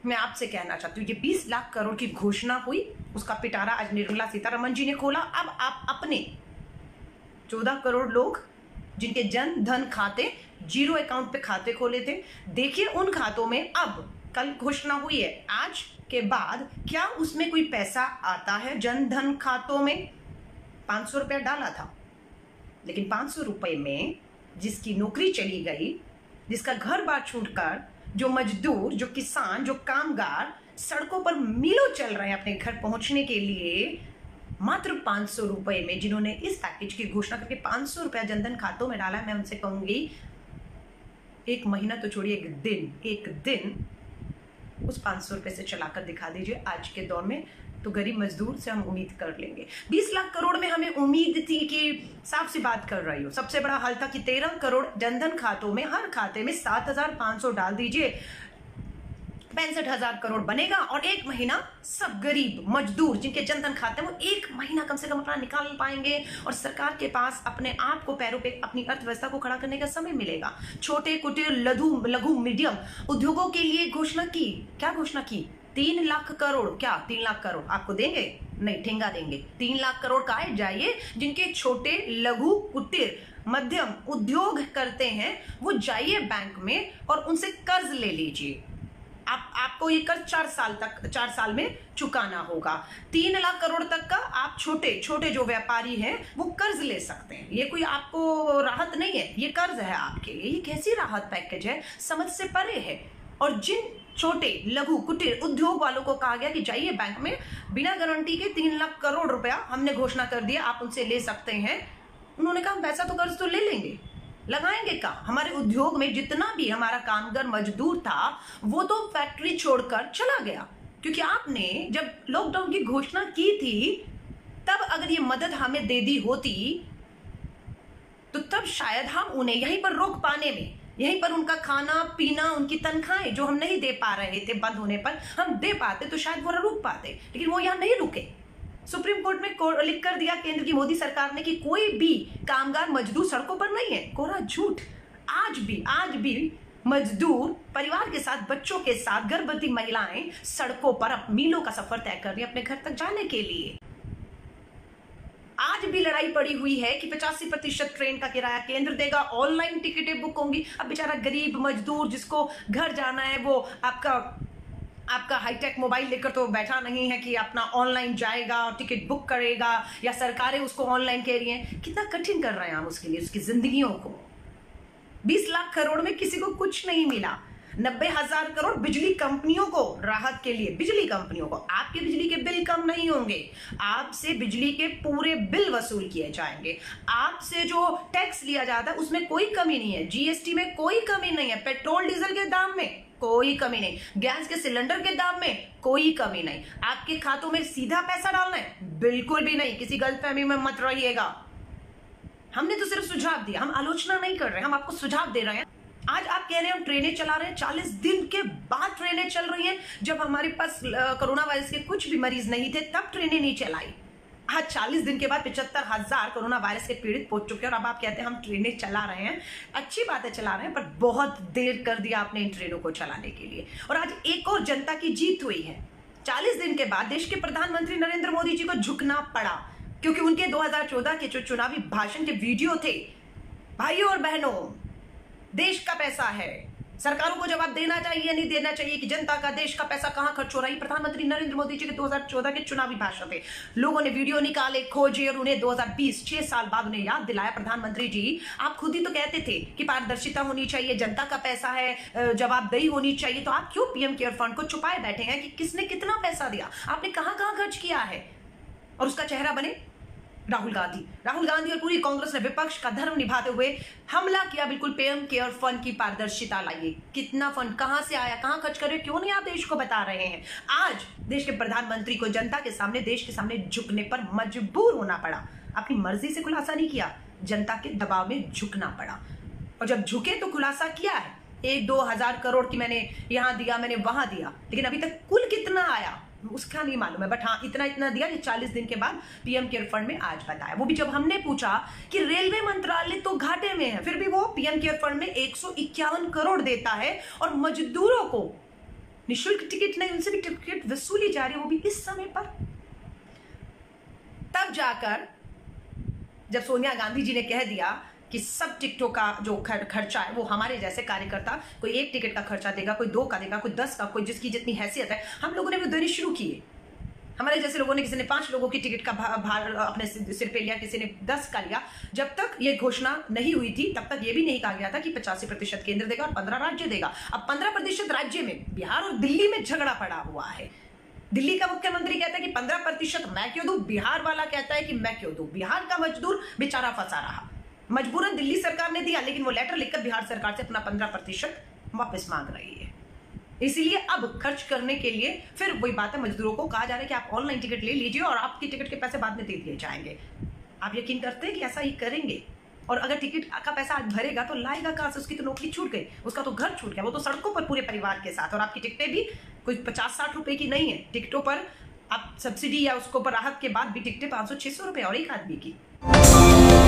मैं आपसे कहना चाहती हूँ, ये 20 लाख करोड़ की घोषणा हुई, उसका पिटारा आज निर्मला सीतारमण जी ने खोला। अब आप अपने 14 करोड़ लोग जिनके जन धन खाते जीरो अकाउंट पे खाते खोले थे, देखिए उन खातों में अब कल घोषणा हुई है, आज के बाद क्या उसमें कोई पैसा आता है जन धन खातों में? 500 रुपया डाला था, लेकिन 500 रुपये में जिसकी नौकरी चली गई, जिसका घर बार छूटकर, जो मजदूर, जो किसान, जो कामगार सड़कों पर मीलों चल रहे हैं अपने घर पहुंचने के लिए, मात्र 500 रुपये में जिन्होंने इस पैकेज की घोषणा करके 500 रुपया जनधन खातों में डाला, मैं उनसे कहूंगी एक महीना तो छोड़िए, एक दिन उस 500 रुपये से चलाकर दिखा दीजिए आज के दौर में, तो गरीब मजदूर से हम उम्मीद कर लेंगे। 20 लाख करोड़ में हमें उम्मीद थी कि साफ सी बात कर रही हो, सबसे बड़ा हाल था कि 13 करोड़ जनधन खातों में, हर खाते में 7,500 डाल दीजिए, 65,000 करोड़ बनेगा और एक महीना सब गरीब मजदूर जिनके जनधन खाते हैं वो एक महीना कम से कम अपना निकाल पाएंगे और सरकार के पास अपने आप को पैरों पे, अपनी अर्थव्यवस्था को खड़ा करने का समय मिलेगा। छोटे कुटीर लघु मीडियम उद्योगों के लिए घोषणा की, क्या घोषणा की? 3 लाख करोड़। क्या 3 लाख करोड़ आपको देंगे? नहीं, ठेंगा देंगे। 3 लाख करोड़ का है, जाइए जिनके छोटे लघु कुटीर मध्यम उद्योग करते हैं वो जाइए बैंक में और उनसे कर्ज ले लीजिए। आपको ये कर्ज 4 साल में चुकाना होगा। 3 लाख करोड़ तक का आप छोटे जो व्यापारी हैं वो कर्ज ले सकते हैं। ये कोई आपको राहत नहीं है, ये कर्ज है आपके लिए। ये कैसी राहत पैकेज है, समझ से परे है। और जिन छोटे लघु कुटीर उद्योग वालों को कहा गया कि जाइए बैंक में, बिना गारंटी के 3 लाख करोड़ रुपया हमने घोषणा कर दिया, आप उनसे ले सकते हैं। उन्होंने कहा वैसा तो कर्ज तो ले लेंगे, लगाएंगे का? हमारे उद्योग में जितना भी हमारा कामगार मजदूर था वो तो फैक्ट्री छोड़कर चला गया, क्योंकि आपने जब लॉकडाउन की घोषणा की थी तब अगर ये मदद हमें दे दी होती तो तब शायद हम उन्हें यहीं पर रोक पाने में, यहीं पर उनका खाना पीना, उनकी तनख्वाहें जो हम नहीं दे पा रहे थे बंद होने पर, हम दे पाते तो शायद वो रुक पाते, लेकिन वो यहां नहीं रुके। सुप्रीम कोर्ट में लिख कर दिया केंद्र की मोदी सरकार ने कि कोई भी कामगार मजदूर सड़कों पर नहीं है। कोरा झूठ। आज भी मजदूर परिवार के साथ, बच्चों के साथ, गर्भवती महिलाएं सड़कों पर मीलों का सफर तय कर रही है अपने घर तक जाने के लिए। आज भी लड़ाई पड़ी हुई है कि 85% ट्रेन का किराया केंद्र देगा, ऑनलाइन टिकटें बुक होंगी। अब बेचारा गरीब मजदूर जिसको घर जाना है वो आपका हाईटेक मोबाइल लेकर तो बैठा नहीं है कि अपना ऑनलाइन जाएगा और टिकट बुक करेगा, या सरकारें उसको ऑनलाइन कह रही हैं। कितना कठिन कर रहे हैं हम उसके लिए, उसकी जिंदगियों को। 20 लाख करोड़ में किसी को कुछ नहीं मिला। 90,000 करोड़ बिजली कंपनियों को राहत के लिए, बिजली कंपनियों को। आपके बिजली के बिल कम नहीं होंगे, आपसे बिजली के पूरे बिल वसूल किए जाएंगे। आपसे जो टैक्स लिया जाता है उसमें कोई कमी नहीं है, जीएसटी में कोई कमी नहीं है, पेट्रोल डीजल के दाम में कोई कमी नहीं, गैस के सिलेंडर के दाम में कोई कमी नहीं। आपके खातों में सीधा पैसा डालना है? बिल्कुल भी नहीं। किसी गलतफहमी में मत रहिएगा। हमने तो सिर्फ सुझाव दिया, हम आलोचना नहीं कर रहे, हम आपको सुझाव दे रहे हैं। आज आप कह रहे हैं हम ट्रेनें चला रहे हैं, 40 दिन के बाद ट्रेनें चल रही हैं। जब हमारे पास कोरोना वायरस के कुछ भी मरीज नहीं थे तब ट्रेनें नहीं चलाई। आज 40 दिन के बाद 75,000 कोरोना वायरस के पीड़ित पहुंच चुके हैं और अब आप कहते हैं हम ट्रेनें चला रहे हैं। अच्छी बात है चला रहे हैं, पर बहुत देर कर दिया आपने इन ट्रेनों को चलाने के लिए। और आज एक और जनता की जीत हुई है। 40 दिन के बाद देश के प्रधानमंत्री नरेंद्र मोदी जी को झुकना पड़ा, क्योंकि उनके 2014 के जो चुनावी भाषण के वीडियो थे, भाइयों और बहनों, देश का पैसा है, सरकारों को जवाब देना चाहिए नहीं देना चाहिए कि जनता का, देश का पैसा कहां खर्च हो रहा है। प्रधानमंत्री नरेंद्र मोदी जी के 2014 के चुनावी भाषण थे। लोगों ने वीडियो निकाले, खोजे और उन्हें 2020 6 साल बाद उन्हें याद दिलाया, प्रधानमंत्री जी आप खुद ही तो कहते थे कि पारदर्शिता होनी चाहिए, जनता का पैसा है, जवाबदेही होनी चाहिए, तो आप क्यों पीएम केयर फंड को छुपाए बैठे हैं कि किसने कितना पैसा दिया, आपने कहां कहां खर्च किया है। और उसका चेहरा बने राहुल गांधी और पूरी कांग्रेस ने विपक्ष का धर्म निभाते हुए हमला किया। बिल्कुल पीएम केयर फंड की पारदर्शिता लाइए, कितना फंड कहां से आया, कहां खर्च करे, क्यों नहीं आप देश को बता रहे हैं। आज देश के प्रधानमंत्री को जनता के सामने, देश के सामने झुकने पर मजबूर होना पड़ा। अपनी मर्जी से खुलासा नहीं किया, जनता के दबाव में झुकना पड़ा। और जब झुके तो खुलासा किया है, 1-2 हजार करोड़ की मैंने यहां दिया, मैंने वहां दिया, लेकिन अभी तक कुल कितना आया उसका नहीं मालूम है। बट हाँ, इतना दिया कि 40 दिन के बाद पीएम केयर फंड में आज बताया। वो भी जब हमने पूछा कि रेलवे मंत्रालय तो घाटे में है, फिर भी वो पीएम केयर फंड में 151 करोड़ देता है और मजदूरों को निःशुल्क टिकट नहीं, उनसे भी टिकट वसूली जा रही है, वो भी इस समय पर। तब जाकर जब सोनिया गांधी जी ने कह दिया कि सब टिकटों का जो खर्चा है वो हमारे जैसे कार्यकर्ता, कोई 1 टिकट का खर्चा देगा, कोई 2 का देगा, कोई 10 का, कोई जिसकी जितनी हैसियत है, हम लोगों ने वो देने शुरू किए। हमारे जैसे लोगों ने, किसी ने 5 लोगों की टिकट का भार अपने सिर पे लिया, किसी ने 10 का लिया। जब तक ये घोषणा नहीं हुई थी तब तक ये भी नहीं कहा गया था कि 85% केंद्र देगा और 15 राज्य देगा। अब 15% राज्य में बिहार और दिल्ली में झगड़ा पड़ा हुआ है। दिल्ली का मुख्यमंत्री कहता है कि 15% मैं क्यों दूं, बिहार वाला कहता है कि मैं क्यों दूं। बिहार का मजदूर बेचारा फंसा रहा, मजबूरन दिल्ली सरकार ने दिया, लेकिन वो लेटर लिखकर बिहार सरकार से अपना 15% वापस मांग रही है। इसीलिए अब खर्च करने के लिए फिर वही बात है, मजदूरों को कहा जा रहा है कि आप ऑनलाइन टिकट ले लीजिए और आपकी टिकट के पैसे बाद में दे दिए जाएंगे। आप यकीन करते हैं कि ऐसा ही करेंगे? और अगर टिकट का पैसा आज भरेगा तो लाएगा कहां से? उसकी तो नौकरी छूट गई, उसका तो घर छूट गया, वो तो सड़कों पर पूरे परिवार के साथ। और आपकी टिकटें भी कोई 50-60 रुपए की नहीं है। टिकटों पर आप सब्सिडी या उसको पर राहत के बाद भी टिकटें 500-600 रुपए और एक आदमी की।